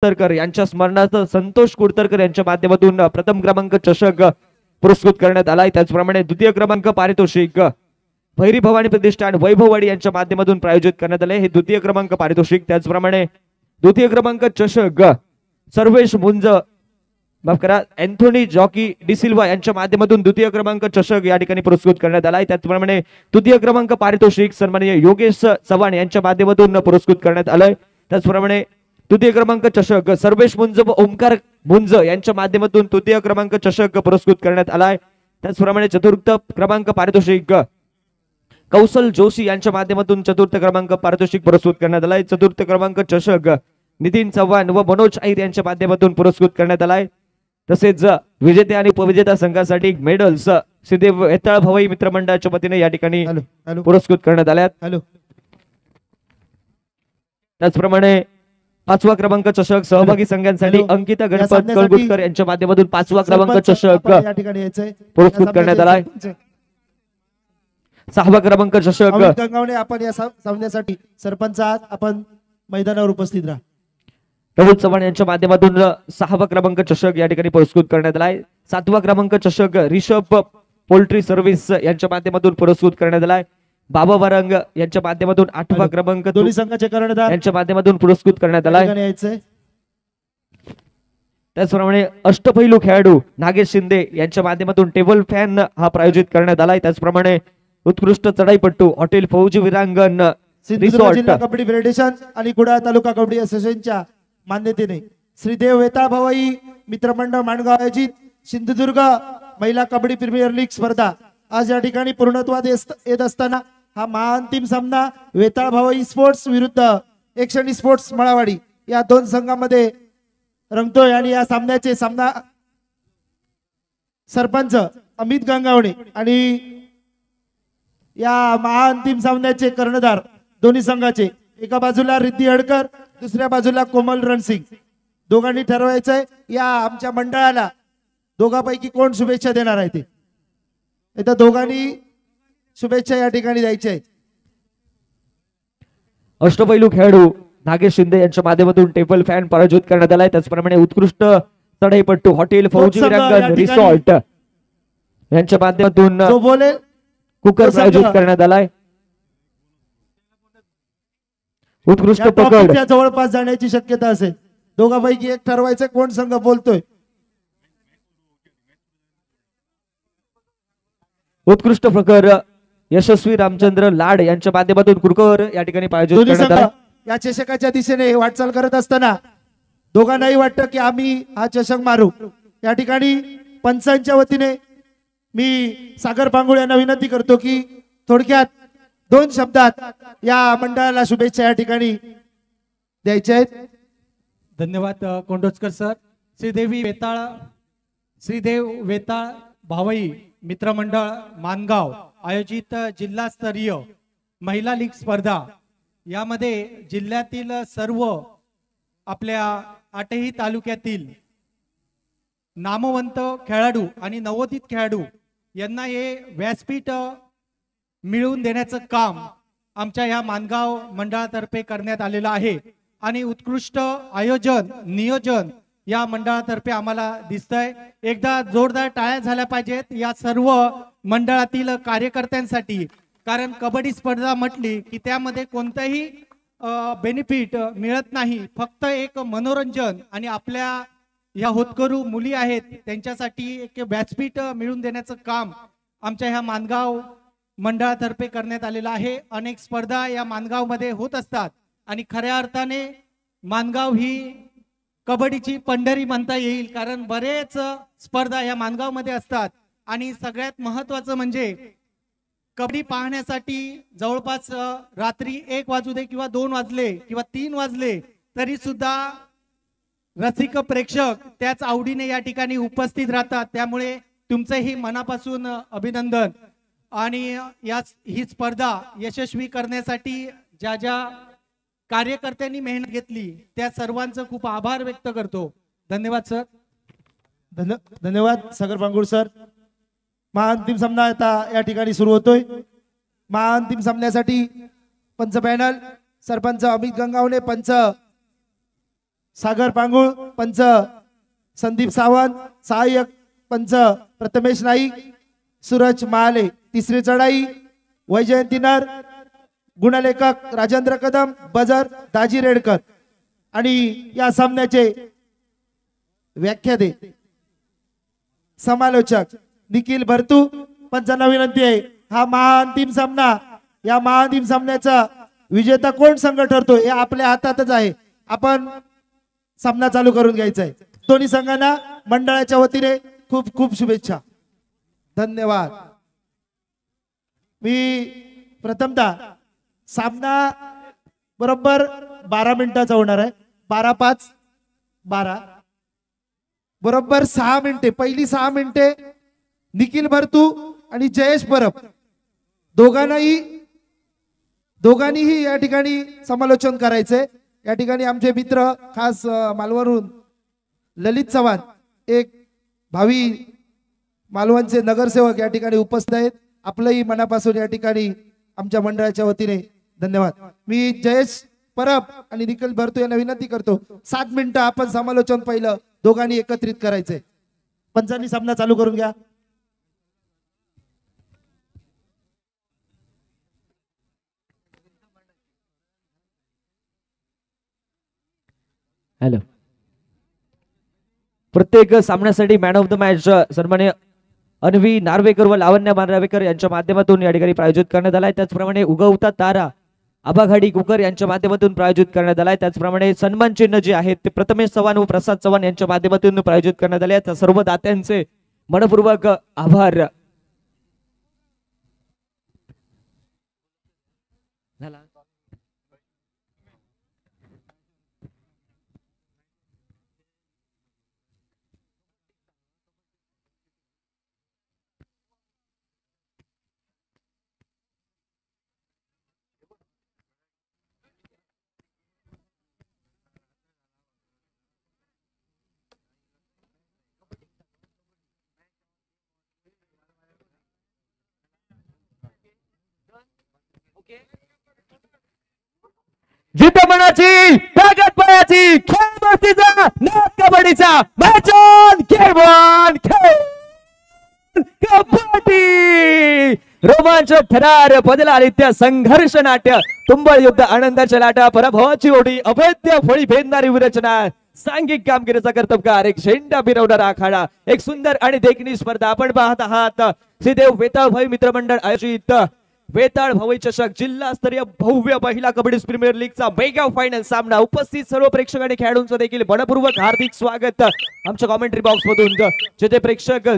कुडतरकर यांच्या स्मरणार्थ संतोष कुडतरकर यांच्या माध्यमातून प्रथम क्रमांक चषक पुरस्कृत करण्यात आलाय। त्याचप्रमाणे द्वितीय क्रमांक पारितोषिक भैरी भवानी प्रतिष्ठान वैभववाडी यांच्या माध्यमातून प्रायोजित करण्यात आले। हे द्वितीय क्रमांक पारितोषिक। त्याचप्रमाणे द्वितीय क्रमांक चषक सर्वेश मुंज माफ करा अँथोनी जॉकी डिसिल्वा यांच्या माध्यमातून द्वितीय क्रमांक चषक या ठिकाणी पुरस्कृत करण्यात आलाय। त्याचप्रमाणे तृतीय क्रमांक पारितोषिक सन्माननीय योगेश चव्हाण यांच्या माध्यमातून पुरस्कृत करण्यात आलंय। त्याचप्रमाणे तृतीय क्रमांक चषक सर्वेश मुंज व ओमकार मुंज यांच्या माध्यमातून तृतीय क्रमांक चषक पुरस्कृत करण्यात आलाय। त्याचप्रमाणे चतुर्थ क्रमांक पारितोषिक कौशल जोशी यांच्या माध्यमातून चतुर्थ क्रमांक पारितोषिक पुरस्कृत करण्यात आलाय। चतुर्थ क्रमांक चषक नितीन चव्हाण व मनोज आईर यांच्या माध्यमातून पुरस्कृत करण्यात आलाय। तसेच विजेते आणि उपविजेता संघासाठी मेडल्स श्रीदेव वेताळ भवाई मित्रमंडळाच्या वतीने या ठिकाणी पुरस्कृत करण्यात आल्यात। त्याचप्रमाणे पाचवा क्रमांक चषक सहभागी संघांसाठी अंकिता गणपत कळगुटकर यांच्या माध्यमातून पाचवा क्रमांक चषक पुरस्कृत करण्यात आलाय। सहावा क्रमांक चषक गंगावणे आपण या सामन्यासाठी सरपंच आहात, आपण मैदानावर उपस्थित राहा। प्रभू चव्हाण यांच्या माध्यमातून सहावा क्रमांक चषक या ठिकाणी पुरस्कृत करण्यात आलाय। सातवा क्रमांक चषक रिषभ पोल्ट्री सर्व्हिस यांच्या माध्यमातून पुरस्कृत करण्यात आलाय। बाबा वारंग यांच्या माध्यमातून आठवा क्रमांक दोन्ही संघाचे कर्णधार यांच्या माध्यमातून पुरस्कृत करण्यात आलाय। त्याचप्रमाणे अष्टपैलू खेळाडू नागेश शिंदे यांच्या माध्यमातून टेबल फॅन हा प्रायोजित करण्यात आलाय। त्याचप्रमाणे उत्कृष्ट चढाईपट्टू हॉटेल फौजी विरांगण रिसॉर्ट कबड्डी फेडरेशन आणि कुडाळ तालुका कबड्डी असोसिएशनच्या मान्यतेने श्रीदेव वेताळ भवाई मित्रमंडळ माणगाव आयोजित सिंधुदुर्ग महिला कबड्डी प्रीमियर लीग स्पर्धा आज या ठिकाणी पूर्णत्वात येत असताना हा महाअंतिम सामना वेताळ भवाई स्पोर्ट्स विरुद्ध एकशणी स्पोर्ट्स मळावाडी या दोन संघांमध्ये रंगतोय। आणि या सामन्याचे सामना सरपंच अमित गंगावणे आणि या महाअंतिम सामन्याचे कर्णधार दोन्ही संघाचे एका बाजूला रिद्धी हडकर दुसऱ्या बाजूला कोमल रणसिंग दोघांनी ठरवायचंय या आमच्या मंडळाला दोघांपैकी कोण शुभेच्छा देणार आहे ते आता दोघांनी शुभेच्छा या ठिकाणी द्यायच्या आहेत। अष्टपैलू खेळाडू नागेश शिंदे यांच्या माध्यमातून टेबल फॅन प्रायोजित करण्यात आलाय। त्याचप्रमाणे उत्कृष्ट चढाईपट्टू हॉटेल फौजी विरांगण रिसॉर्ट यांच्या माध्यमातून कुकर प्रायोजित करण्यात आलाय। उत्कृष्ट पकड जवळपास जाण्याची शक्यता असेल, दोघांपैकी एक ठरवायचं कोण संघ बोलतोय। उत्कृष्ट प्रकार यशस्वी रामचंद्र लाड यांच्या माध्यमातून कुरकर या ठिकाणी प्रायोजित करण्यात आला। या चषकाच्या दिशेने वाटचाल करत असताना दोघांनाही वाटतं की आम्ही हा चषक मारू। या ठिकाणी पंचांच्या वतीने मी सागर पांगुळ यांना विनंती करतो की थोडक्यात दोन शब्दात या मंडळाला शुभेच्छा या ठिकाणी द्यायच्या आहेत। धन्यवाद कोंडोचकर सर। श्रीदेव वेताळ भावई मित्रमंडळ मानगाव आयोजित जिल्हास्तरीय महिला लीग स्पर्धा यामध्ये जिल्ह्यातील सर्व आपल्या 8ही तालुक्यातील नामवंत खेळाडू आणि नवोदित खेळाडू यांना हे व्यासपीठ मिळवून देण्याचं काम आमच्या या मानगाव मंडळातर्फे करण्यात आलेलं आहे। आणि उत्कृष्ट आयोजन नियोजन या मंडळातर्फे आम्हाला दिसतंय। एकदा जोरदार टाळ्या झाल्या पाहिजेत या सर्व मंडळातील कार्यकर्त्यांसाठी, कारण कबड्डी स्पर्धा म्हटली की त्यामध्ये कोणतंही बेनिफिट मिळत नाही, फक्त एक मनोरंजन आणि आपल्या या होतकरू मुली आहेत त्यांच्यासाठी एक व्यासपीठ मिळवून देण्याचं काम आमच्या ह्या मानगाव मंडळातर्फे करण्यात आलेला आहे। अनेक स्पर्धा या मानगाव मध्ये होत असतात आणि खऱ्या अर्थाने मानगाव ही कबड्डीची पंढरी म्हणता येईल, कारण बरेच स्पर्धा या मानगाव मध्ये असतात। आणि सगळ्यात महत्त्वाचं म्हणजे कबड्डी पाहण्यासाठी जवळपास रात्री 1 वाजू दे किंवा 2 वाजले किंवा 3 वाजले तरी सुद्धा रसिक प्रेक्षक त्याच आवडीने या ठिकाणी उपस्थित राहतात। त्यामुळे तुमचेही मनापासून अभिनंदन। आणि ही स्पर्धा यशस्वी करण्यासाठी ज्या ज्या कार्यकर्त्यांनी मेहनत घेतली त्या सर्वांचं खूप आभार व्यक्त करतो। धन्यवाद सर। धन्यवाद सागर पांगुळ सर। महाअंतिम सामना आता या ठिकाणी सुरू होतोय। महाअंतिम सामन्यासाठी पंच पॅनल सरपंच अमित गंगावणे, पंच सागर पांगुळ, पंच संदीप सावंत, सहाय्यक पंच प्रथमेश नाईक, सूरज महाले, तिसरी चढाई वैजयंती नर, गुणलेखक राजेंद्र कदम, बजर दाजी रेडकर आणि या सामन्याचे व्याख्याते समालोचक निखिल भरतू. पंचांना विनंती आहे, हा महाअंतिम सामना, या महाअंतिम सामन्याचा विजेता कोण संघ ठरतो हे आपल्या हातातच आहे. आपण सामना चालू करून घ्यायचा आहे. दोन्ही संघांना मंडळाच्या वतीने खूप खूप शुभेच्छा. धन्यवाद. मी प्रथमतः सामना बरोबर 12 मिनिटाचा होणार आहे. 12:05 बरोबर 6 मिनिटे, पहिली 6 मिनिटे निखिल भरतू आणि जयेश परब दोघांनीही या ठिकाणी समालोचन करायचंय. या ठिकाणी आमचे मित्र खास मालवणहून ललित चव्हाण, एक भावी मालवणचे नगरसेवक या ठिकाणी उपस्थित आहेत. आपलंही मनापासून या ठिकाणी आमच्या मंडळाच्या वतीने धन्यवाद. मी जयेश परब आणि निखिल भरतू यांना विनंती करतो, 7 मिनिटं आपण समालोचन पहिलं दोघांनी एकत्रित करायचंय. पंचांनी सामना चालू करून घ्या. हॅलो. प्रत्येक सामन्यासाठी मॅन ऑफ द मॅच सन्मान्य अन्वी नार्वेकर व लावण्य नार्वेकर यांच्या माध्यमातून या ठिकाणी प्रायोजित करण्यात आलाय. त्याचप्रमाणे उगवता तारा आबाघाडी कुकर यांच्या माध्यमातून प्रायोजित करण्यात आलाय. त्याचप्रमाणे सन्मान चिन्ह जे आहेत ते प्रथमेश चव्हाण व प्रसाद चव्हाण यांच्या माध्यमातून प्रायोजित करण्यात आले. त्या सर्व दात्यांचे मनपूर्वक आभार. जिद्द मनाची, ताकद पायाची, खेळ मस्तीचा, नाद कबड्डीचा, मॅच ऑन, गेम ऑन, खेळ कबड्डी. रोमांच थरार बदलारित्य संघर्ष नाट्य, तुंबळ युद्ध, आनंदाच्या लाटा, पराभवाची ओढी, अभेद्य फळी भेदणारी विरचना, सांघिक कामगिरीचा कर्तबगार, एक शेंडा फिरवणारा आखाडा, एक सुंदर आणि देखणी स्पर्धा आपण पाहत आहात. श्रीदेव वेताळ मित्रमंडळ आयोजित वेताळ भवई चषक जिल्हास्तरीय भव्य महिला कबड्डी प्रीमियर लीगचा मेगा फायनल सामना. उपस्थित सर्व प्रेक्षक आणि खेळाडूंचं देखील मनपूर्वक हार्दिक स्वागत आमच्या कॉमेंट्री बॉक्स मधून. जेथे प्रेक्षक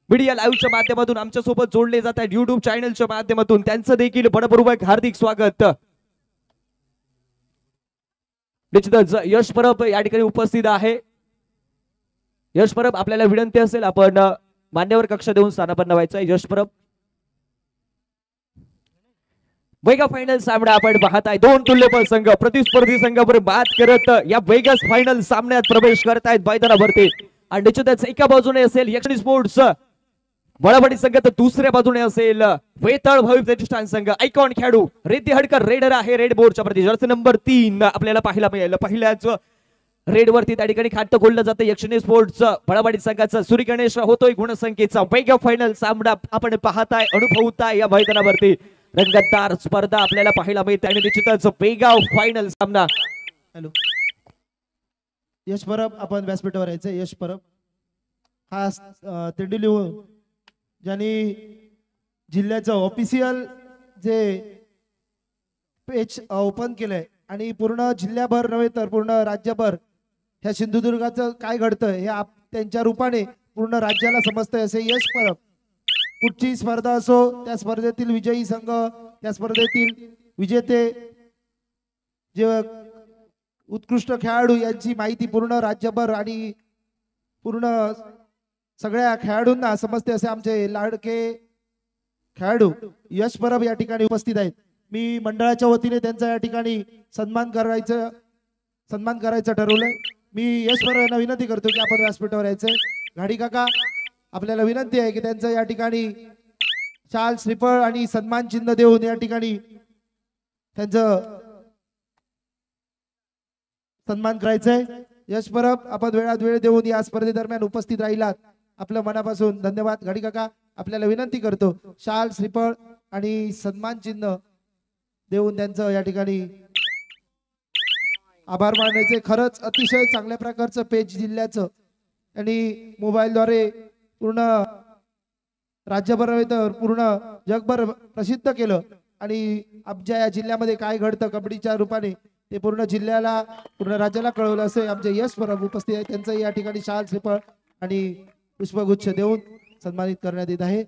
मीडिया लाईव्हच्या माध्यमातून आमच्या सोबत जोडले जात आहेत, युट्यूब चॅनलच्या माध्यमातून, त्यांचं देखील मनपूर्वक हार्दिक स्वागत. निश्चितच यश परब या ठिकाणी उपस्थित आहे. यश परब, आपल्याला विनंती असेल आपण मान्यवर कक्ष देऊन स्थानापन्न व्हायचं. यश परब, वेगा फायनल सामना आपण पाहताय. दोन तुल्यबळ संघ प्रतिस्पर्धी संघावर मात करत या वेगस फायनल सामन्यात प्रवेश करतायत मैदानावरती. आणि निश्चितच एका बाजूने असेल यक्षिणी स्पोर्ट्स बळाबडी संघ, तर दुसऱ्या बाजूने असेल वेताळ भव्य प्रतिष्ठान संघ. आयकॉन खेळाडू रिद्धी हडकर रेडर आहे रेड बोर्डच्या प्रति, जर्सी नंबर 3 आपल्याला पाहायला मिळेल. पहिल्याच रेड वरती त्या ठिकाणी खातं खोललं जातं यक्षिणी स्पोर्ट्स बळाबडी संघाचा. सूर्य गणेश होतोय गुणसंख्येचा. वेगा फायनल सामना आपण पाहताय, अनुभवताय या मैदानावरती. रंगतदार स्पर्धा आपल्याला पाहायला मिळते आणि निश्चितच वेगा फायनल सामना. हॅलो, यश परब आपण व्यासपीठावर यायचं. यश परब हा तेंडुली ज्यांनी जिल्ह्याचं ऑफिशियल जे पेज ओपन केलंय आणि पूर्ण जिल्ह्याभर नव्हे तर पूर्ण राज्यभर ह्या सिंधुदुर्गाचं काय घडतं हे त्यांच्या रूपाने पूर्ण राज्याला समजतंय असे यश परब. कुठची स्पर्धा असो, त्या स्पर्धेतील विजयी संघ, त्या स्पर्धेतील विजेते जे उत्कृष्ट खेळाडू यांची माहिती पूर्ण राज्यभर आणि पूर्ण सगळ्या खेळाडूंना समजते असे आमचे लाडके खेळाडू यश परब या ठिकाणी उपस्थित आहेत. मी मंडळाच्या वतीने त्यांचा या ठिकाणी सन्मान करायचं ठरवलंय. मी यश परब यांना विनंती करतो की आपण व्यासपीठावर यायचंय. घाडी काका, आपल्याला विनंती आहे की त्यांचं या ठिकाणी शाल, श्रीफळ आणि सन्मान चिन्ह देऊन या ठिकाणी त्यांचं सन्मान करायचंय. यश परब आपण वेळात वेळ देऊन या स्पर्धेदरम्यान उपस्थित राहिलात आपलं मनापासून धन्यवाद. घडी काका आपल्याला विनंती करतो शाल श्रीफळ आणि सन्मान चिन्ह देऊन त्यांचं या ठिकाणी आभार मानायचे. खरंच अतिशय चांगल्या प्रकारचं पेज जिल्ह्याचं आणि मोबाईलद्वारे पूर्ण राज्यभर तर पूर्ण जगभर प्रसिद्ध केलं आणि आमच्या या जिल्ह्यामध्ये काय घडतं कबड्डीच्या रूपाने ते पूर्ण जिल्ह्याला पूर्ण राज्याला कळवलं असे आमचे यश परब उपस्थित आहे. त्यांचं या ठिकाणी शाल श्रीफळ आणि पुष्पगुच्छ देऊन सन्मानित करण्यात येत आहे.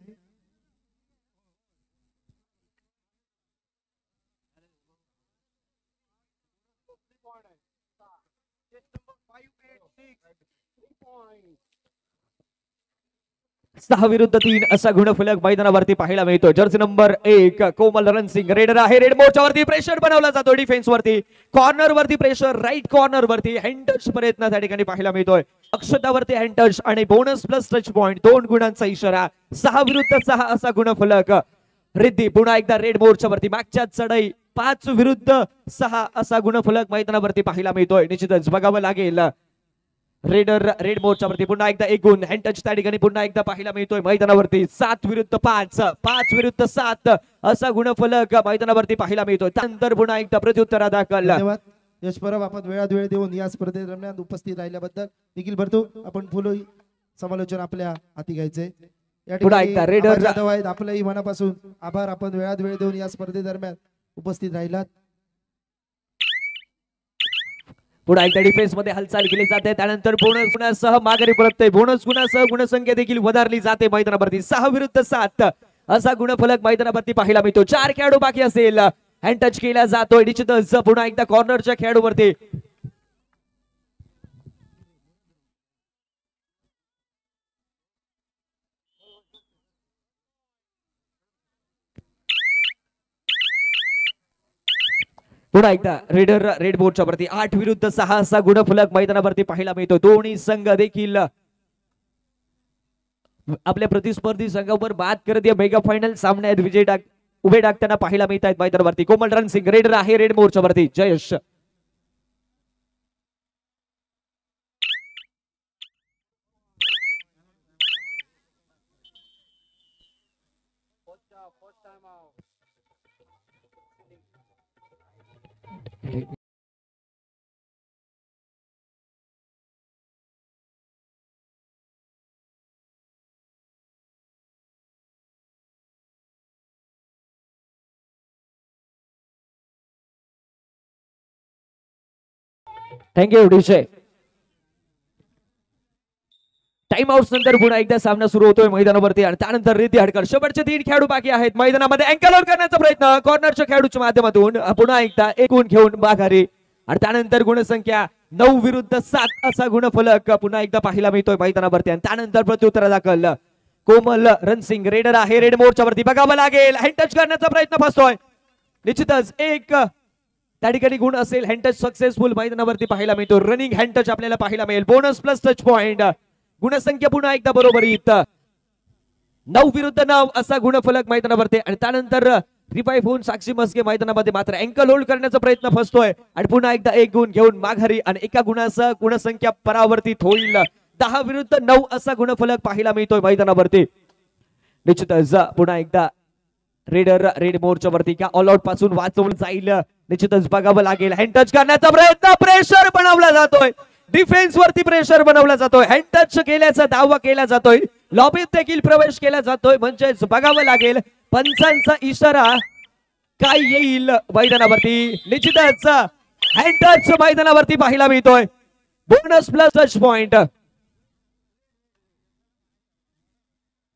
सहा विरुद्ध 3 असा गुणफलक मैदानावरती पाहायला मिळतो. जर्सी नंबर 1 कोमल रणसिंग रेडर आहे. रेड मोर्चा वरती प्रेशर बनवला जातो डिफेन्स वरती, कॉर्नर वरती प्रेशर, राईट कॉर्नर वरती हँड टच प्रयत्न त्या ठिकाणी पाहायला मिळतोय. अक्षतावरती हँड टच आणि बोनस प्लस टच पॉइंट 2 गुणांचा इशारा. 6 विरुद्ध 6 असा गुणफलक. रिद्धी पुन्हा एकदा रेड मोर्चा वरती मागच्या चढाई 5 विरुद्ध 6 असा गुणफलक मैदानावरती पाहायला मिळतोय. निश्चितच बघावं लागेल. रेडर रेड मोर्चा वरती पुन्हा एकदा 1 गुण हँड टच त्या ठिकाणी पुन्हा एकदा पाहायला मिळतोय मैदानावरती. 7 विरुद्ध 5 5 विरुद्ध 7 असा गुणफलक मैदानावरती पाहायला मिळतोय. त्यानंतर पुन्हा एकदा प्रत्युत्तरा दाखल. धन्यवाद यश परब आपण वेळात वेळ देऊन या स्पर्धेदरम्यान उपस्थित राहिल्याबद्दल. निखिल भरतो आपण फुल समालोचन आपल्या हाती घ्यायचे. या ठिकाणी जाधव आहेत आपल्याही मनापासून आभार. आपण वेळात वेळ देऊन या स्पर्धेदरम्यान उपस्थित राहिलात. पुन्हा एकदा डिफेन्स मध्ये हालचाल केली जाते. त्यानंतर बोनस गुणासह माघारी परतते. बोनस गुणासह गुणसंख्या देखील वधारली जाते मैदानावरती. 6 विरुद्ध 7 असा गुणफलक मैदानावरती पाहायला मिळतो. 4 खेळाडू बाकी असेल. हँड टच केला जातोय. निश्चितच पुन्हा एकदा कॉर्नरच्या खेळाडूवरती पुन्हा एकदा रेडर रेड बोर्डच्या वरती 8 विरुद्ध 6 असा गुणफलक मैदानावरती पाहायला मिळतो. दोन्ही संघ देखील आपल्या प्रतिस्पर्धी संघावर बात करत या मेगा फायनल सामन्यात विजय उभे टाकताना पाहायला मिळत आहेत मैदानावरती. कोमल रणसिंग रेडर आहे रेड मोर्चा वरती. Jayesh thank you DJ. Time out नंतर पुन्हा एकदा सामना सुरू होतोय मैदानावरती आणि त्यानंतर रिद्धी हडकर. शेवटचे 3 खेळाडू बाकी आहेत मैदानामध्ये. अँकल आउट करण्याचा प्रयत्न कॉर्नरच्या खेळाडूच्या माध्यमातून पुन्हा एकदा 1 गुण घेऊन माघारी आणि त्यानंतर गुणसंख्या 9 विरुद्ध 7 असा गुणफलक पुन्हा एकदा पाहायला मिळतोय मैदानावरती आणि त्यानंतर प्रत्युत्तर दाखल. कोमल रणसिंग रेडर आहे रेड मोर्चा वरती. बघावं लागेल हँड टच करण्याचा प्रयत्न फसतोय. निश्चितच एक त्या ठिकाणी गुण असेल. हँड टच सक्सेसफुल मैदानावरती पाहायला मिळतो. रनिंग हँड टच आपल्याला पाहायला मिळेल. Bonus plus touch point. गुणसंख्या पुन्हा एकदा बरोबरीत 9 विरुद्ध 9 असा गुणफलक मैदानावरती आणि त्यानंतर रिवाइव्ह होऊन साक्षी मस्के मैदानामध्ये मात्र अँकल होल्ड करण्याचा प्रयत्न फसतोय आणि पुन्हा एकदा 1 गुण घेऊन माघारी आणि एका गुणासह गुणसंख्या परावर्तित होईल. 10 विरुद्ध 9 असा गुणफलक पाहायला मिळतोय मैदानावरती. निश्चितच पुन्हा एकदा रेडर रेड मोर्चा वरती का ऑल आउट पासून वाचवलं जाईल निश्चितच बघावं लागेल. हँड टच करण्याचा प्रयत्न प्रेशर बनवला जातोय. डिफेन्स वरती प्रेशर बनवला जातोय. हँड टच केल्याचा दावा केला जातोय. लॉबीत देखील प्रवेश केला जातोय. म्हणजेच बघावं लागेल पंचांचा इशारा काय येईल मैदानावरती. निश्चितच हँड टच मैदानावरती पाहायला मिळतोय. Bonus plus touch point.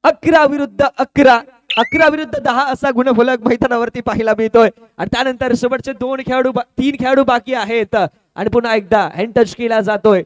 11 विरुद्ध 11 11 विरुद्ध 10 असा गुणफलक मैदानावरती पाहायला मिळतोय आणि त्यानंतर शेवटचे 3 खेळाडू बाकी आहेत आणि पुन्हा एकदा हँड टच केला जातोय.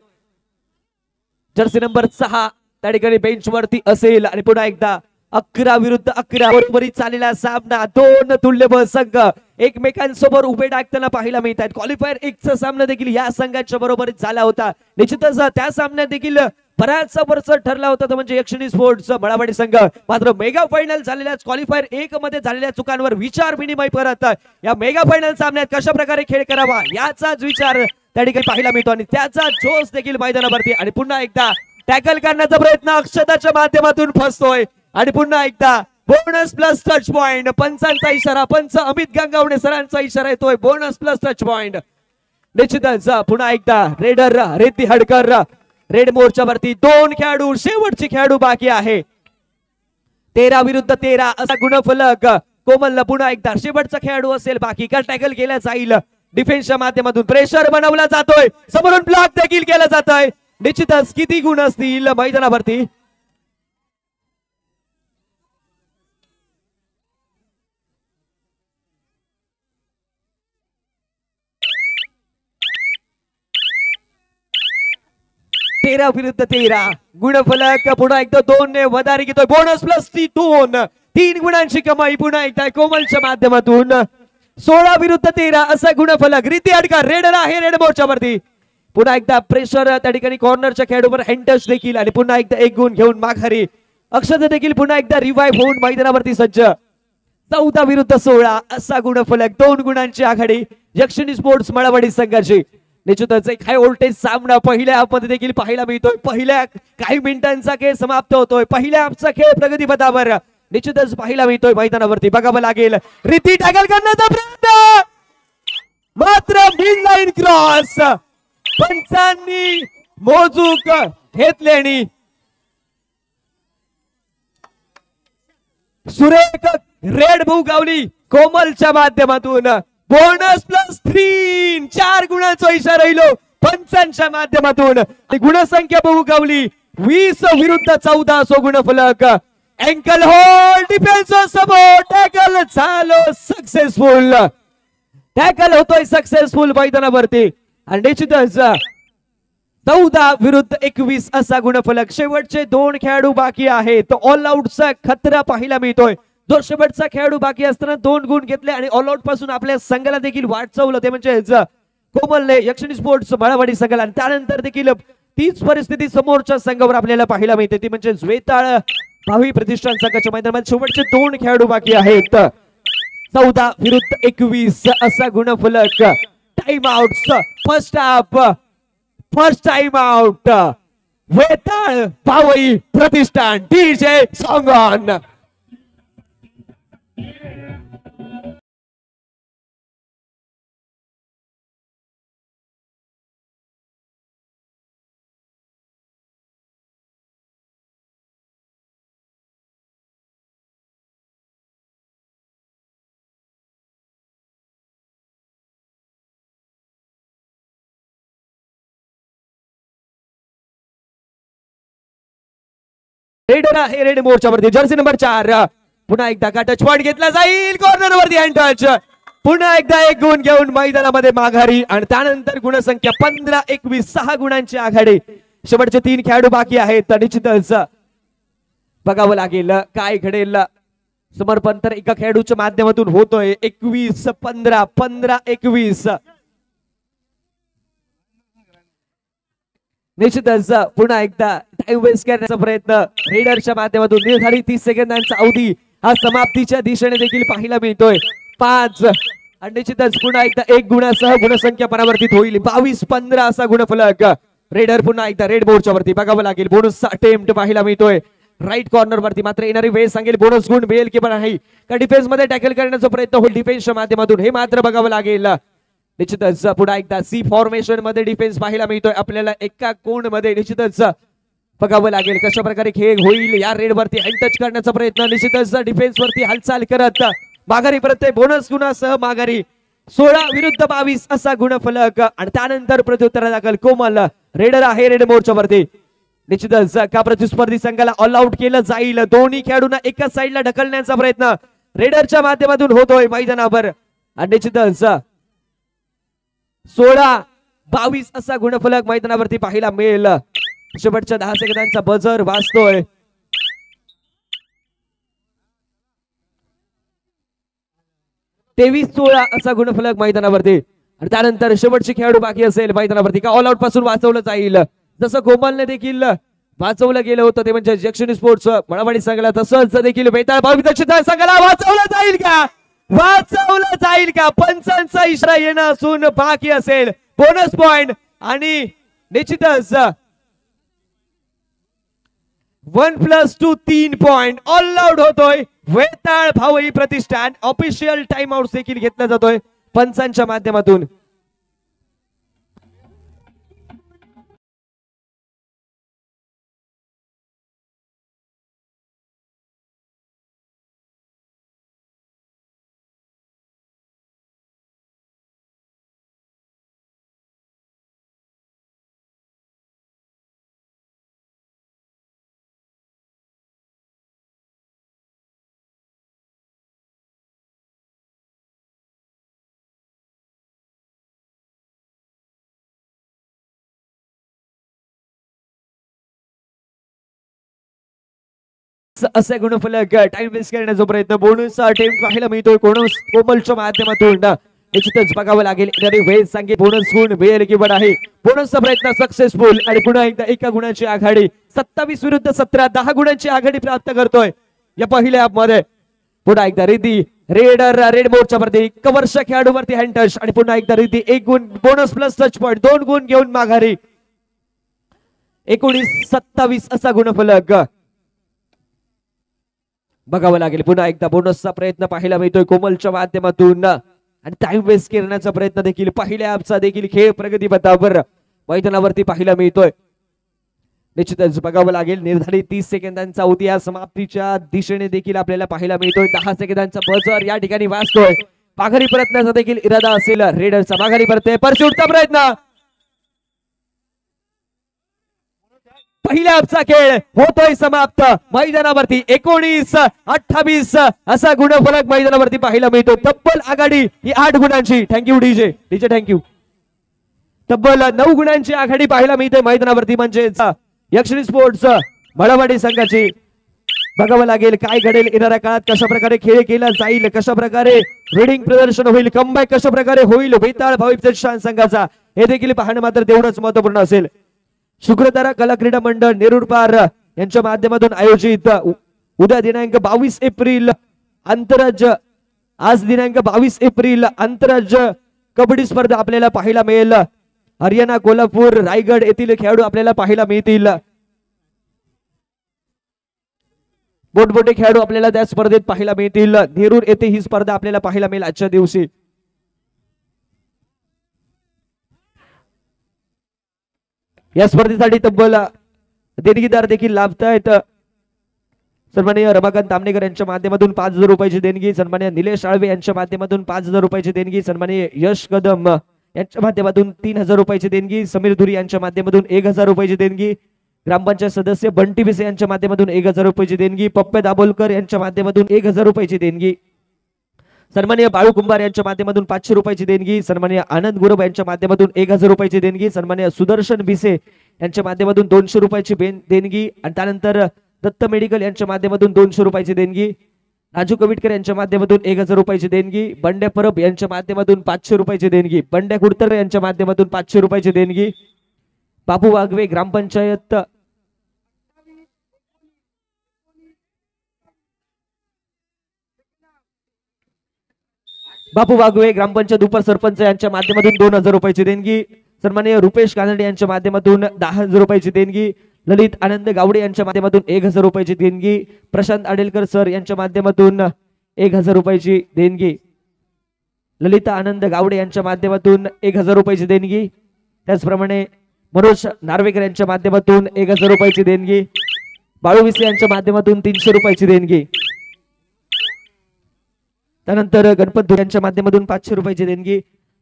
जर्सी नंबर 6 त्या ठिकाणी बेंच वरती असेल आणि पुन्हा एकदा 11 विरुद्ध 11 बरोबरी चाललेला सामना. 2 तुल्यबळ संघ एकमेकांसमोर उभे टाकताना पाहायला मिळत आहेत. क्वालिफायर 1 चा सामना देखील या संघाच्या बरोबरीत झाला होता. निश्चितच त्या सामन्यात देखील बऱ्याच वरच ठरला होता तो म्हणजे यक्षिणी स्पोर्ट्स बळावाडी संघ. मात्र मेगा फायनल झालेल्या क्वालिफायर 1 मध्ये झालेल्या चुकांवर विचार विनिमय करत या मेगा फायनल सामन्यात कशा प्रकारे खेळ करावा याचाच विचार त्या ठिकाणी पाहायला मिळतो आणि त्याचा जोश देखील मैदानावरती आणि पुन्हा एकदा टॅकल करण्याचा प्रयत्न अक्षताच्या माध्यमातून फसतोय आणि पुन्हा एकदा बोनस प्लस टच पॉइंट. पंचांचा इशारा, पंच अमित गंगावणे सरांचा इशारा येतोय. Bonus plus touch point. निश्चितच पुन्हा एकदा रेडर रिद्धी हडकर रेड मोर्चावरती 2 खेळाडू, शेवटचे खेळाडू बाकी आहे. 13 विरुद्ध 13 असा गुणफलक. कोमलला पुन्हा एकदा शेवटचा खेळाडू असेल बाकी का टॅकल केला जाईल. डिफेन्सच्या माध्यमातून प्रेशर बनवला जातोय, समोरून ब्लॉक देखील केला जातोय. निश्चितच किती गुण असतील मैदानावरती. तेरा विरुद्ध 13 गुणफलक पुन्हा एकदा 2 ने वधारी घेतोय. बोनस प्लस 2 3 गुणांची कमाई पुन्हा एकदा कोमलच्या माध्यमातून. 16 विरुद्ध 13 असा गुणफलक. रिद्धी हडकर रेडर आहे रेड मोर्चावरती. पुन्हा एकदा प्रेशर त्या ठिकाणी कॉर्नरच्या खेळाडूवर हँडटच देखील आणि पुन्हा एकदा 1 गुण घेऊन माघारी. अक्षता देखील पुन्हा एकदा रिवाइव्ह होऊन मैदानावरती सज्ज. 14 विरुद्ध 16 असा गुणफलक. 2 गुणांची आघाडी यक्षिणी स्पोर्ट्स मळवाडी संघाची. निश्चितच एक हाय व्होल्टेज सामना पहिल्या हाफमध्ये देखील पाहायला मिळतोय. पहिल्या काही मिनिटांचा खेळ समाप्त होतोय. पहिल्या हाफचा खेळ प्रगतीपथावर निश्चितच पाहायला मिळतोय मैदानावरती. बघावं लागेल रिद्धी टॅकल करण्याचा प्रयत्न, मात्र मिड लाईन क्रॉस. पंचांनी मोजूक घेतल्याने सुरेख रेड भूगावली कोमलच्या माध्यमातून. बोनस प्लस 3 4 गुणांचा इशारा येलो पंचांच्या माध्यमातून. गुणसंख्या भूगावली 20 विरुद्ध 14 सो गुणफलक. अँकल होल्ड डिफेन्स समोर टॅकल झालो सक्सेसफुल. टॅकल होतोय सक्सेसफुल मैदानावरती आणि निश्चितच 14 विरुद्ध 21 असा गुणफलक. शेवटचे 2 खेळाडू बाकी आहेत. ऑल आउटचा खतरा पाहायला मिळतोय. जो शेवटचा खेळाडू बाकी असताना 2 गुण घेतले आणि ऑल आउट पासून आपल्या संघाला देखील वाटचवलं. ते म्हणजे कोमलने यक्षिणी स्पोर्ट्स मळवाडी संघाला. आणि त्यानंतर देखील तीच परिस्थिती समोरच्या संघावर आपल्याला पाहायला मिळते. ती म्हणजे वेताळ भावी प्रतिष्ठान संघाच्या मैदानामध्ये शेवटचे 2 खेळाडू बाकी आहेत. 14 विरुद्ध 21 असा गुणफलक. Time out first half. First time out. Vetal Bhavi Pratishthan DJ song on. Raider आहे रेड मोर्चावरती. जर्सी नंबर 4 पुन्हा एकदा का टच पॉइंट घेतला जाईल. कॉर्नर वरती हँड टच. पुन्हा एकदा 1 गुण घेऊन मैदानामध्ये माघारी आणि त्यानंतर गुणसंख्या 15-21 6 गुणांची आघाडी. शेवटचे 3 खेळाडू बाकी आहेत. निश्चितच बघावं लागेल काय घडेल. समर्पण तर एका खेळाडूच्या माध्यमातून होतोय. 21-15 15-21. निश्चितच पुन्हा एकदा टाइम वेस्ट करण्याचा प्रयत्न रेडरच्या माध्यमातून. निर्धारित 30 सेकंदांचा अवधी हा समाप्तीच्या दिशेने देखील पाहायला मिळतोय. 5 आणि निश्चितच पुन्हा एकदा 1 गुणासह गुणसंख्या परावर्तित होईल. 22-15 असा गुणफलक. रेडर पुन्हा एकदा रेड बोर्डच्या वरती. बघावं लागेल बोनस अटेम्प्ट पाहायला मिळतोय राईट कॉर्नर वरती. मात्र येणारी वेळ सांगेल बोनस गुण मिळेल की नाही का डिफेन्स मध्ये टॅकल करण्याचा प्रयत्न होईल डिफेन्सच्या माध्यमातून. हे मात्र बघावं लागेल. निश्चितच पुन्हा एकदा सी फॉर्मेशन मध्ये डिफेन्स पाहायला मिळतोय आपल्याला. एका कोण मध्ये निश्चितच बघावं लागेल कशा प्रकारे खेळ होईल. या रेड वरती हँड टच करण्याचा प्रयत्न. निश्चितच डिफेन्स वरती हालचाल करत माघारी परत बोनस गुणासह माघारी. 16 विरुद्ध 22 असा गुणफलक आणि त्यानंतर प्रत्युत्तर दाखल कोमल. रेडर आहे रेड मोर्चावरती. निश्चितच का प्रतिस्पर्धी संघाला ऑल आउट केलं जाईल. दोन्ही खेळाडूंना एकाच साईडला ढकलण्याचा प्रयत्न रेडरच्या माध्यमातून होतोय मैदानावर. आणि निश्चितच 16-22 असा गुणफलक मैदानावरती पाहायला मिळेल. शेवटच्या 10 सेकंदांचा बजर वाजतोय. तेवीस 16 असा गुणफलक मैदानावरती आणि त्यानंतर शेवटचे खेळाडू बाकी असेल मैदानावरती. का ऑल आउट पासून वाचवलं जाईल जसं कोमलने देखील वाचवलं गेलं होतं ते म्हणजे यक्षिणी स्पोर्ट्स मळवाडी संघाला. तसंच देखील वेताळ भावी प्रतिष्ठान संघाला वाचवलं जाईल का? वाचवलं जाईल का? पंचांचा इशारा येणं असून बाकी असेल बोनस पॉइंट आणि निश्चितच 1+2 3 पॉइंट ऑल आउट होतोय वेताळ भावई प्रतिष्ठान. ऑफिशियल टाइम आउट देखील घेतला जातोय पंचांच्या माध्यमातून. असे गुणफलक टाइम वेस्ट करण्याचा प्रयत्न बोनस अटेम्प्ट पाहायला मिळतोय कोमलच्या माध्यमातून. निश्चितच बघावं लागेल वेळ सांगे बोनस गुण वेळ किंवा आहे. बोनसचा प्रयत्न सक्सेसफुल आणि पुन्हा एकदा एका गुणाची आघाडी 27 विरुद्ध 17 10 गुणांची आघाडी प्राप्त करतोय या पहिल्या मध्ये. पुन्हा एकदा रिद्धी रेड मोडच्या वरती कव्हरच्या खेळाडूवरती हँड टच आणि पुन्हा एकदा रिद्धी 1 गुण बोनस प्लस टच पॉइंट 2 गुण घेऊन माघारी. 19-27 असा गुणफलक बघावं लागेल. पुन्हा एकदा बोनसचा प्रयत्न पाहायला मिळतोय कोमलच्या माध्यमातून आणि टाइम वेस्ट करण्याचा प्रयत्न देखील पहिल्या आपचा देखील खेळ प्रगतीपथावर मैदानावरती पाहायला मिळतोय. निश्चितच बघावं लागेल निर्धारित 30 सेकंदांचा उद्या समाप्तीच्या दिशेने देखील आपल्याला पाहायला मिळतोय. 10 सेकंदांचा बजर या ठिकाणी वाजतोय. माघारी परतण्याचा देखील इरादा असेल रेडरचा. माघारी परतय परस्यूटचा प्रयत्न. पहिल्या आपचा खेळ होतोय समाप्त मैदानावरती. 19-28 असा गुणफलक मैदानावरती पाहायला मिळतो. तब्बल आघाडी ही 8 गुणांची. Thank you DJ thank you. तब्बल 9 गुणांची आघाडी पाहायला मिळते मैदानावरती म्हणजेच यक्षिणी स्पोर्ट्स मळवाडी संघाची. बघावं लागेल काय घडेल येणाऱ्या काळात. कशा प्रकारे खेळ केला जाईल, कशा प्रकारे रीडिंग प्रदर्शन होईल, कमबॅक कशा प्रकारे होईल वेताळ भावी प्रतिष्ठान संघाचा हे देखील पाहणं मात्र तेवढंच महत्वपूर्ण असेल. शुक्रतारा कला क्रीडा मंडळ नेरूर पार यांच्या माध्यमातून आयोजित उद्या दिनांक 22 एप्रिल आंतरराज्य आज दिनांक 22 एप्रिल आंतरराज्य कबड्डी स्पर्धा आपल्याला पाहायला मिळेल. हरियाणा कोल्हापूर रायगड येथील खेळाडू आपल्याला पाहायला मिळतील. मोठमोठे खेळाडू आपल्याला त्या स्पर्धेत पाहायला मिळतील. नेरूर येथे ही स्पर्धा आपल्याला पाहायला मिळेल आजच्या दिवशी. या स्पर्धेसाठी तब्बल देणगीदार देखील लाभत आहेत. सन्माननीय रमाकांत तामणेकर यांच्या माध्यमातून 5,000 रुपयाची देणगी. सन्माननीय निलेश आळवे यांच्या माध्यमातून 5,000 रुपयाची देणगी. सन्माननीय यश कदम यांच्या माध्यमातून 3,000 रुपयाची देणगी. समीर धुरी यांच्या माध्यमातून 1,000 रुपयाची देणगी. ग्रामपंचायत सदस्य बंटी बिसे यांच्या माध्यमातून 1,000 रुपयाची देणगी. पप्पे दाभोलकर यांच्या माध्यमातून 1,000 रुपयाची देणगी. सन्माननीय बाळू कुंभार यांच्या माध्यमातून 500 रुपयाची देणगी. सन्माननीय आनंद गुरब यांच्या माध्यमातून 1,000 रुपयाची देणगी. सन्माननीय सुदर्शन भिसे यांच्या माध्यमातून 200 रुपयाची देणगी. आणि त्यानंतर दत्त मेडिकल यांच्या माध्यमातून 200 रुपयाची देणगी. राजू कविटकर यांच्या माध्यमातून 1,000 रुपयाची देणगी. बंड्या परब यांच्या माध्यमातून 500 रुपयाची देणगी. बंड्या कुडतर यांच्या माध्यमातून 500 रुपयाची देणगी. बापू वाघवे ग्रामपंचायत ग्रामपंचायत उपसरपंच यांच्या माध्यमातून 2,000 रुपयाची देणगी. सन्माननीय रुपेश कानडे यांच्या माध्यमातून 10,000 रुपयाची देणगी. ललित आनंद गावडे यांच्या माध्यमातून 1,000 रुपयाची देणगी. प्रशांत आडेलकर सर यांच्या माध्यमातून 1,000 रुपयाची देणगी. ललिता आनंद गावडे यांच्या माध्यमातून 1,000 रुपयाची देणगी. त्याचप्रमाणे मनोज नार्वेकर यांच्या माध्यमातून 1,000 रुपयाची देणगी. बाळू विसे यांच्या माध्यमातून 300 रुपयाची देणगी. त्यानंतर गणपत धुरे यांच्या माध्यमातून 500 रुपयाची देणगी.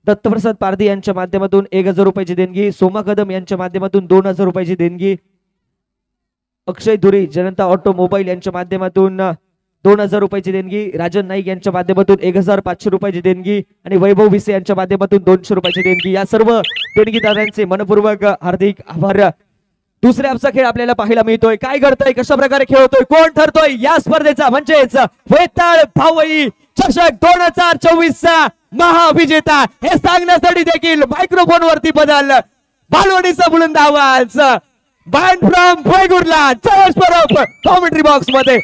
दत्तप्रसाद पारधी यांच्या माध्यमातून 1,000 रुपयाची देणगी. सोमा कदम यांच्या माध्यमातून 2,000 रुपयाची देणगी. अक्षय धुरी जनता ऑटोमोबाईल यांच्या माध्यमातून 2,000 रुपयाची देणगी. राजन नाईक यांच्या माध्यमातून 1,500 रुपयाची देणगी आणि वैभव विसे यांच्या माध्यमातून 200 रुपयाची देणगी. या सर्व देणगीदारांचे मनपूर्वक हार्दिक आभार. दुसऱ्या आपचा खेळ आपल्याला पाहायला मिळतोय. काय घडतंय, कशा प्रकारे खेळतोय, कोण ठरतोय या स्पर्धेचा म्हणजेच वेताळ भावई चषक 2024चा महाविजेता हे सांगण्यासाठी देखील मायक्रोफोन वरती बदल बालवडीचा बुलंद आवाज बँड फ्रॉम भोईगुडला कॉमेंट्री बॉक्स मध्ये.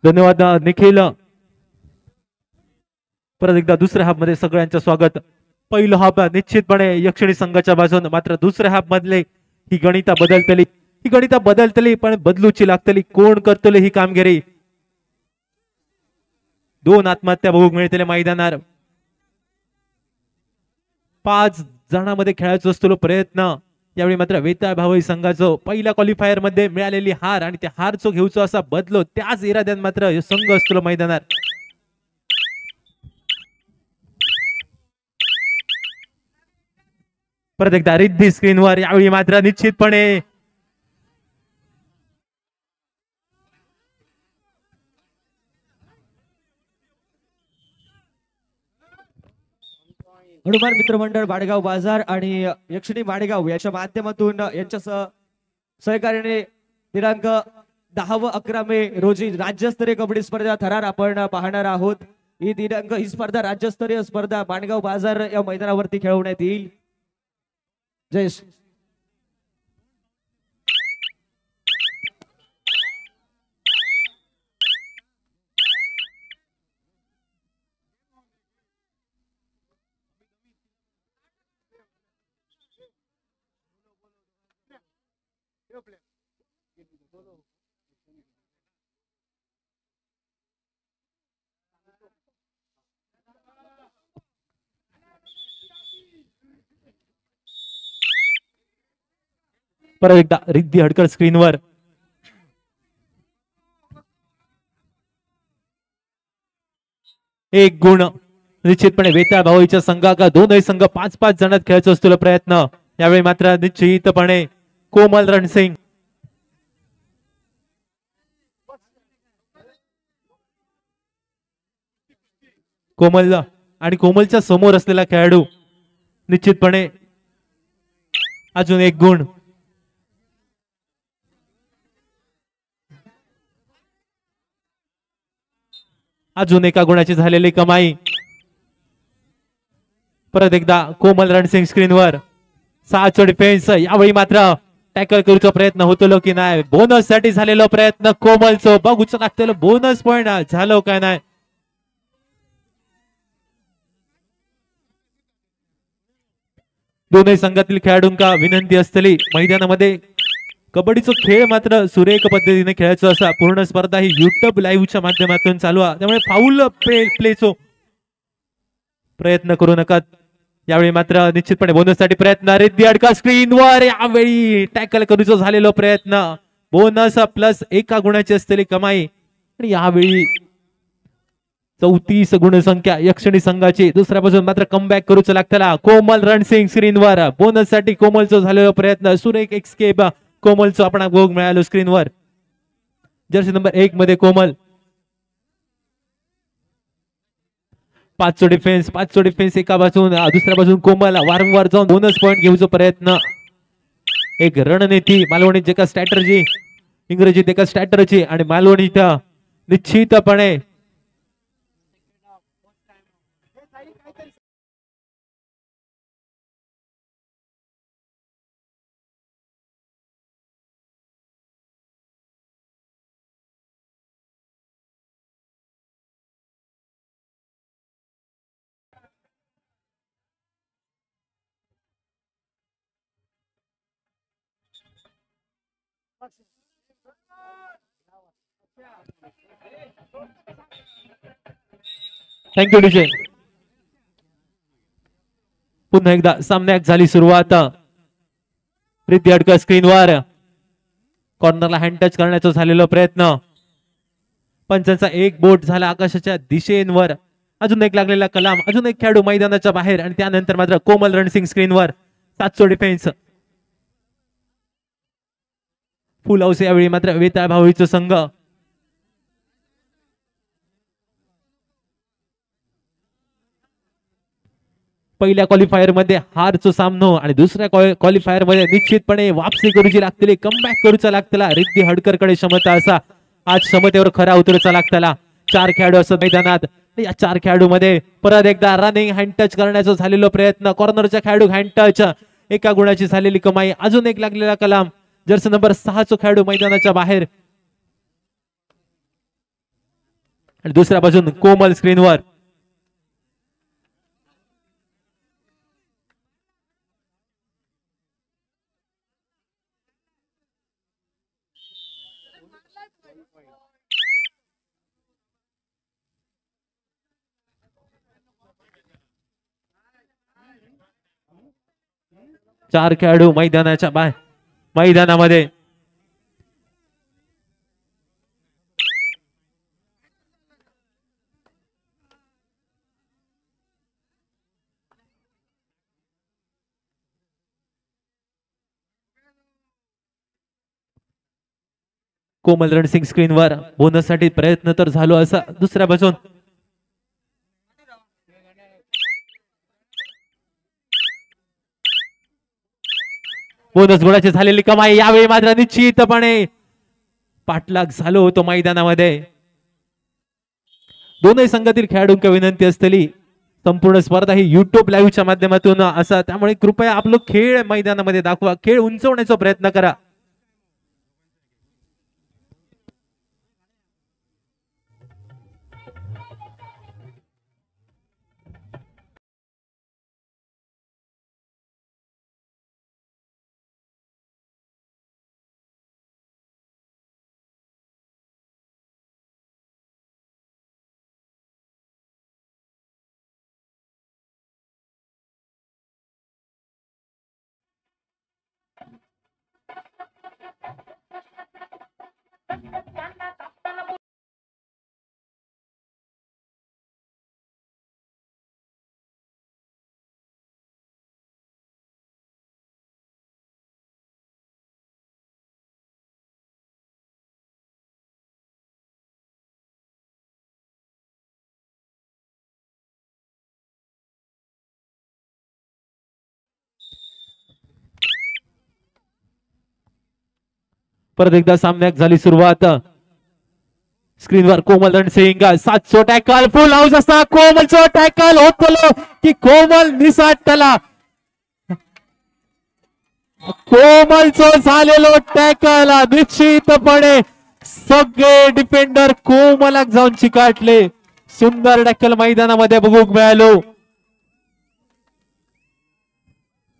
धन्यवाद निखिल. परत एकदा दुसऱ्या हाफ मध्ये सगळ्यांचं स्वागत. पहिलं हाफ निश्चितपणे यक्षिणी संघाच्या बाजून, मात्र दुसऱ्या हाफ मधले ही गणिता बदलतली पण बदलूची लागतली. कोण करतले ही कामगिरी? दोन आत्महत्या बघूक मिळतले मैदानार. 5 जणांमध्ये खेळायचो असतो प्रयत्न. यावेळी मात्र वेताळ भावई संघाचं पहिल्या क्वालिफायर मध्ये मिळालेली हार आणि त्या हारचो घेऊचो असा बदलो, त्याच इराद्यात मात्र संघ असतो मैदानात. परत एकदा रिद्धी स्क्रीनवर. यावेळी मात्र निश्चितपणे हनुमान मित्र मंडळ वाडगाव बाजार आणि यक्षिणी वाडगाव याच्या माध्यमातून यांच्या सहकार्याने दिनांक 10 व 11 मे रोजी राज्यस्तरीय कबड्डी स्पर्धा थरार आपण पाहणार आहोत. ही स्पर्धा राज्यस्तरीय स्पर्धा वाडगाव बाजार या मैदानावरती खेळवण्यात येईल. जयेश परत एकदा रिद्धी हडकर स्क्रीनवर. एक गुण निश्चितपणे वेताळ भावईच्या संघाका. दोनही संघ 5-5 जणात खेळायचा असतो प्रयत्न. यावेळी मात्र निश्चितपणे कोमल रणसिंग आणि कोमलच्या समोर असलेला खेळाडू निश्चितपणे अजून एक गुण. अजून एका गुणाची झालेली कमाई. परत एकदा कोमल रणसिंग स्क्रीनवर. 6 डिफेन्स. यावेळी मात्र टॅकल करूचा प्रयत्न होतो की नाही? बोनस साठी झालेला प्रयत्न कोमलचं. बघूच लागतं बोनस पॉइंट झालं काय नाही. दोनही संघातील खेळाडूंका विनंती असतली मैदानामध्ये कबड्डीचा खेळ मात्र सुरेख पद्धतीने खेळायचं असा. पूर्ण स्पर्धा ही युट्यूब लाईव्हच्या माध्यमातून चालू आहे, त्यामुळे फाऊल प्लेचो प्रयत्न करू नका. यावेळी मात्र निश्चितपणे बोनससाठी प्रयत्न. रिद्धी हडकर स्क्रीनवर. यावेळी टॅकल करूचा झालेला प्रयत्न. बोनस प्लस 1 गुणाची असलेली कमाई. आणि यावेळी 34 गुणसंख्या यक्षिणी संघाची. दुसऱ्या बाजून मात्र कमबॅक करूच लागताना कोमल रणसिंग स्क्रीनवर. बोनस साठी कोमलचा झालेला प्रयत्न. सुरेख एक्सकेप कोमलचं आपण भोग मिळालो स्क्रीनवर. जर्सी नंबर 1 मध्ये कोमल. 5 डिफेन्स एका बाजून. दुसऱ्या बाजून कोमल वारंवार जाऊन बोनस पॉइंट घेऊचा प्रयत्न. एक रणनीती मालवणी जे का स्ट्रॅटर्जी, इंग्रजीत एका स्ट्रॅटर्जी आणि मालवणी निश्चितपणे थँक्यू डीजे. पुन्हा एकदा सामन्यात झाली सुरुवात. रिद्धी हडकर स्क्रीनवर. कॉर्नरला हँड टच करण्याचा झालेला प्रयत्न. पंचांचा एक बोट झाला आकाशाच्या दिशेवर. अजून एक लागलेला कलाम. अजून एक खेळाडू मैदानाच्या बाहेर. आणि त्यानंतर मात्र कोमल रणसिंग स्क्रीनवर. 700 डिफेन्स. फुल हाऊस यावेळी मात्र वेताळ भावईचा संघ. पहिल्या क्वालिफायर मध्ये हारचो सामनो आणि दुसऱ्या क्वालिफायर मध्ये निश्चितपणे वापसी करूची लागतली, कमबॅक करूचा लागतला. रिद्धी हडकरकडे क्षमता असा. आज क्षमतेवर खरा उतरूचा लागतला. 4 खेळाडू असत मैदानात. या 4 खेळाडू मध्ये परत एकदा रनिंग हँड टच करण्याचा झालेला प्रयत्न. कॉर्नरच्या खेळाडू हँड टच. 1 गुणाची झालेली कमाई. अजून एक लागलेला कलाम. जर्सी नंबर 6 खेळाडू मैदानाच्या बाहेर. आणि दुसऱ्या बाजून कोमल स्क्रीनवर. चार खेळाडू मैदानामध्ये. कोमल रणसिंग स्क्रीनवर. बोनस साठी प्रयत्न तर झालो असा. दुसऱ्या बाजून बोनस गुणाची झालेली कमाई. यावेळी मात्र निश्चितपणे पाठलाग झालो होतो मैदानामध्ये. दोनही संघातील खेळाडूंना विनंती असलेली संपूर्ण स्पर्धा ही युट्यूब लाईव्हच्या माध्यमातून असा, त्यामुळे कृपया आपलं खेळ मैदानामध्ये दाखवा. खेळ उंचवण्याचा प्रयत्न करा. परत एकदा सामन्यात झाली सुरुवात. स्क्रीनवर कोमल रणसिंग. 700 टॅकल फुल हाऊस असता. कोमलचं टॅकल होत की कोमल निसटला. कोमलचं झालेलो टॅकल निश्चितपणे सगळे डिफेंडर कोमलाक जाऊन चिकाटले. सुंदर टॅकल मैदानामध्ये बघूक मिळालो.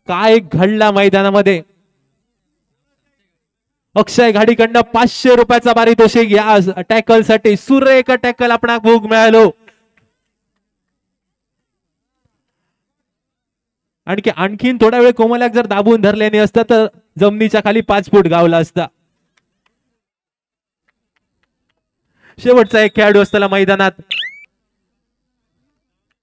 काय घडला मैदानामध्ये. अक्षय घाडीकडनं 500 रुपयाचा पारितोषिक या टॅकल साठी. सुरेख टॅकल आपण बघूक मिळालो. आणखीन थोडा वेळ कोमलाक जर दाबून धरल्याने असता तर जमिनीच्या खाली 5 फूट गावला असता. शेवटचा एक खेळाडू असताना मैदानात.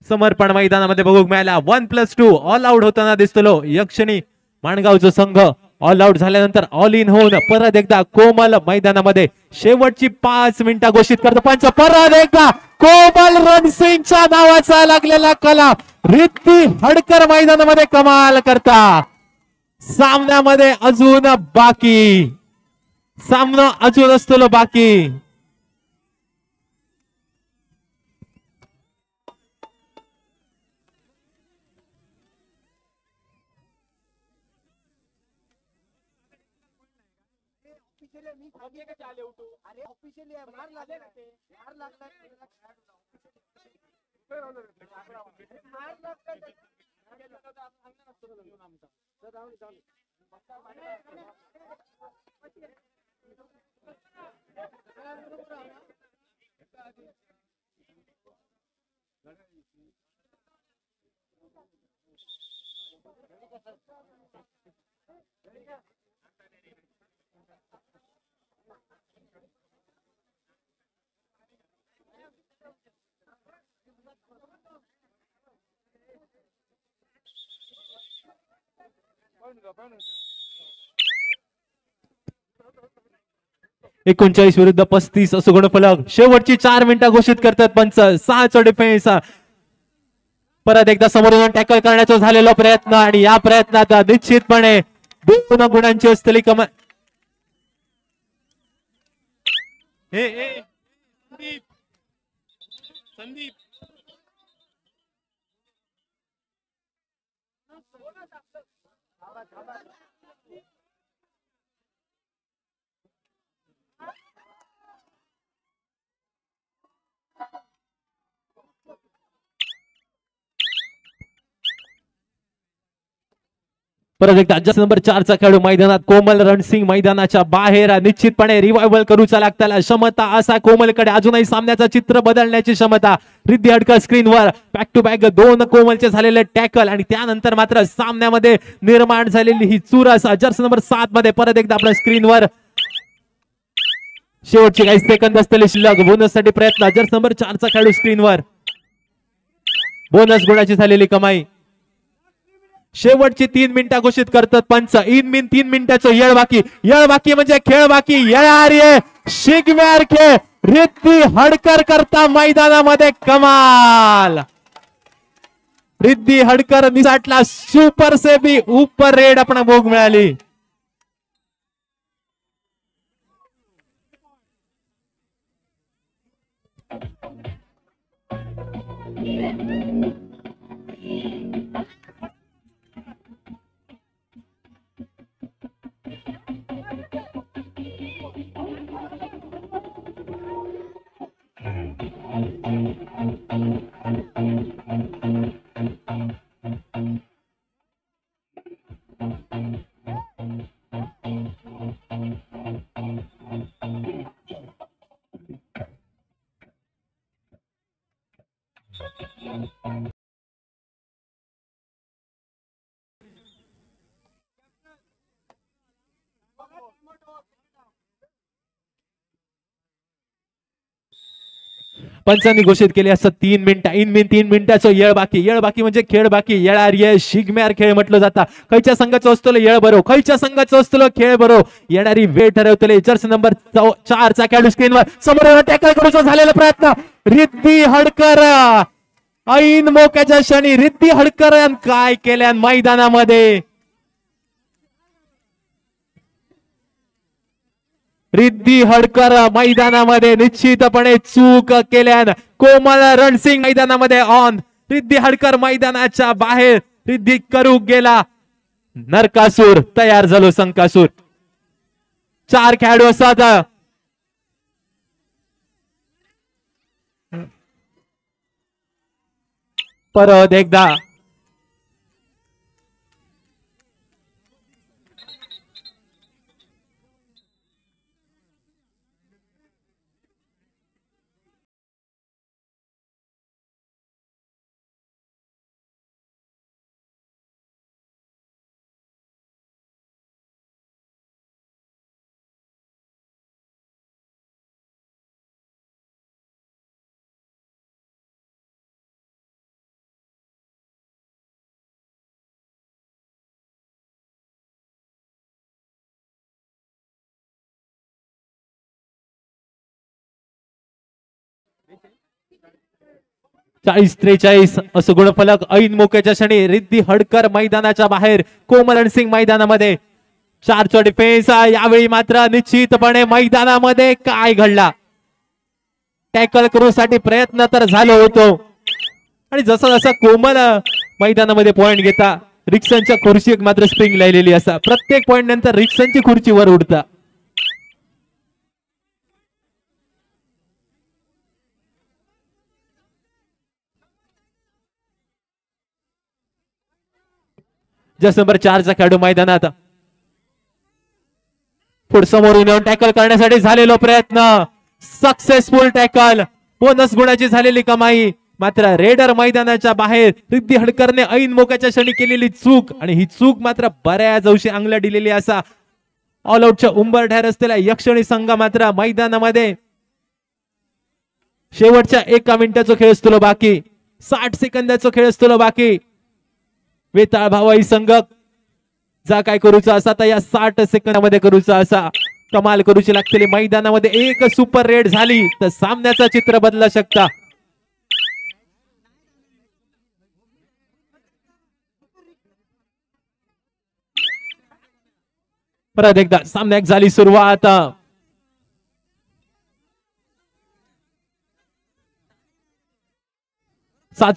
समर्पण मैदानामध्ये बघूक मिळाला. 1+2 ऑल आउट होताना दिसतो. यक्षिणी माणगावचा संघ ऑल आउट झाल्यानंतर ऑल इन होऊन परत एकदा कोमल मैदानामध्ये शेवटची 5 मिनिटं घोषित करतो. पंच परत एकदा कोमल रणसिंगच्या नावाचा लागलेला कला. रिद्धी हडकर मैदानामध्ये कमाल करता. सामन्यामध्ये अजून बाकी. सामना अजून असतो बाकी. एकोणचाळीस विरुद्ध 35 असं गुणफलक. शेवटची 4 मिनिटं घोषित करतात पंच. 6चा डिफेन्स. परत एकदा समोरून टॅकल करण्याचा झालेला प्रयत्न आणि या प्रयत्नात निश्चितपणे 2 गुणांची असलेली कमाल. संदीप परत एकदा जस्ट नंबर 4 चा खेळाडू मैदानात कोमल रणसिंग मैदानाच्या बाहेर निश्चितपणे रिवायवल करूचा लागताला क्षमता असा कोमलकडे अजूनही सामन्याचं चित्र बदलण्याची क्षमता. रिद्धी हडकर स्क्रीनवर बॅक टू बॅक 2 कोमलचे झालेले टॅकल आणि त्यानंतर मात्र सामन्यामध्ये निर्माण झालेली ही चुरस. जस्ट नंबर 7 मध्ये परत एकदा आपल्या स्क्रीनवर शेवटचे काही सेकंद असलेले शिल्लक बोनस साठी प्रयत्न. जस्ट नंबर 4 चा खेळाडू स्क्रीनवर बोनस गुणाची झालेली कमाई. शेवटची 3 मिनिटं घोषित करतात पंच. 3 मिनिटाचं येळ बाकी म्हणजे खेळ बाकी. येणार शिगम्यार खेळ रिद्धी हडकर करता मैदानामध्ये कमाल. रिद्धी हडकर निसाटला सुपर सेबी उपर रेड आपण भोग मिळाली. पंचांनी घोषित केले असं 3 मिनिटं 3 मिनिटाचं येळ बाकी म्हणजे खेळ बाकी. येळार शिगम्यार खेळ म्हटलं जाता. खयच्या संघाचं असतो येळ बरो, खयच्या संघाचं असतो खेळ बरो. येणारी वेळ ठरवतले. जर्सी नंबर 4 चा खेळाडू स्क्रीनवर समोर टॅकल करूचा झालेला प्रयत्न. रिद्धी हडकर ऐन मोक्याच्या क्षणी रिद्धी हडकर काय केल्या मैदानामध्ये. रिद्धी हडकर मैदानामध्ये निश्चितपणे चूक केल्यान कोमल रणसिंग मैदानामध्ये ऑन. रिद्धी हडकर मैदानाच्या बाहेर. रिद्धी करू गेला नरकासूर तयार झालो संकासूर. 4 खेळाडू असतात. परत एकदा चाळीस 43 असं गुणफलक. ऐन मोक्याच्या क्षणी रिद्धी हडकर मैदानाच्या बाहेर. कोमल रणसिंग मैदानामध्ये. 4चा डिफेन्स. यावेळी मात्र निश्चितपणे मैदानामध्ये काय घडला. टॅकल करूसाठी प्रयत्न तर झालो होतो आणि जसा जसा कोमल मैदानामध्ये पॉइंट घेता रिक्सनच्या खुर्ची मात्र स्प्रिंग लावलेली असा. प्रत्येक पॉइंट नंतर रिक्सनची खुर्ची वर उडता. जस्ट नंबर 4 चा खेळाडू मैदानात. पुढसमोरून येऊन टॅकल करण्यासाठी झालेला प्रयत्न. Successful tackle. बोनस गुणाची झालेली कमाई. मात्र रेडर मैदानाच्या बाहेर. रिद्धी हडकरने ऐन मोक्याच्या क्षणी केलेली चूक आणि ही चूक मात्र बऱ्याच अंशी अंगला दिलेली असा. ऑल आउटच्या उंबरठ्यावर असलेल्या यक्षणी संघ मात्र मैदानामध्ये शेवटच्या 1 मिनिटाचा खेळ असतो बाकी. 60 सेकंदाचा खेळ असतो बाकी. वेताळ भावाई संघ जा काय करूचा असा तर या 60 सेकंदामध्ये करूचा असा. कमाल करूची लागतेली. मैदानामध्ये एक सुपर रेड झाली तर सामन्याचं चित्र बदलू शकता. परत एकदा सामन्यात झाली सुरुवात.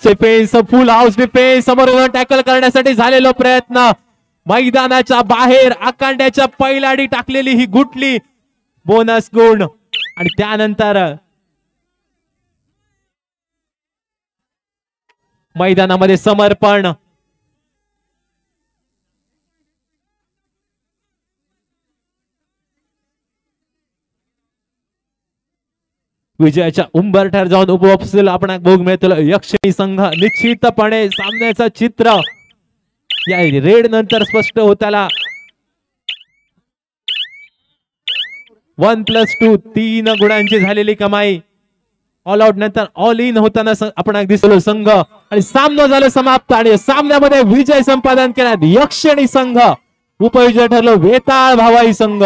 डिफेन्स फुल हाऊस डिफेन्स. समोर टॅकल करण्यासाठी झालेला प्रयत्न. मैदानाच्या बाहेर आकांड्याच्या पहिल्याडी टाकलेली ही गुटली. बोनस गुण आणि त्यानंतर मैदानामध्ये समर्पण. विजयाच्या उंबरठ्यावर जाऊन उपवापसेल आपण बघू मिळतो यक्षिणी संघ निश्चितपणे सामन्याचं चित्र या रेड नंतर स्पष्ट होताला 1+2 3 गुणांची झालेली कमाई ऑल आउट नंतर ऑल इन होताना आपण दिसलो संघ आणि सामना झाला समाप्त आणि सामन्यामध्ये विजय संपादन केला यक्षिणी संघ उपविजय ठरलो वेताळ भावाई संघ।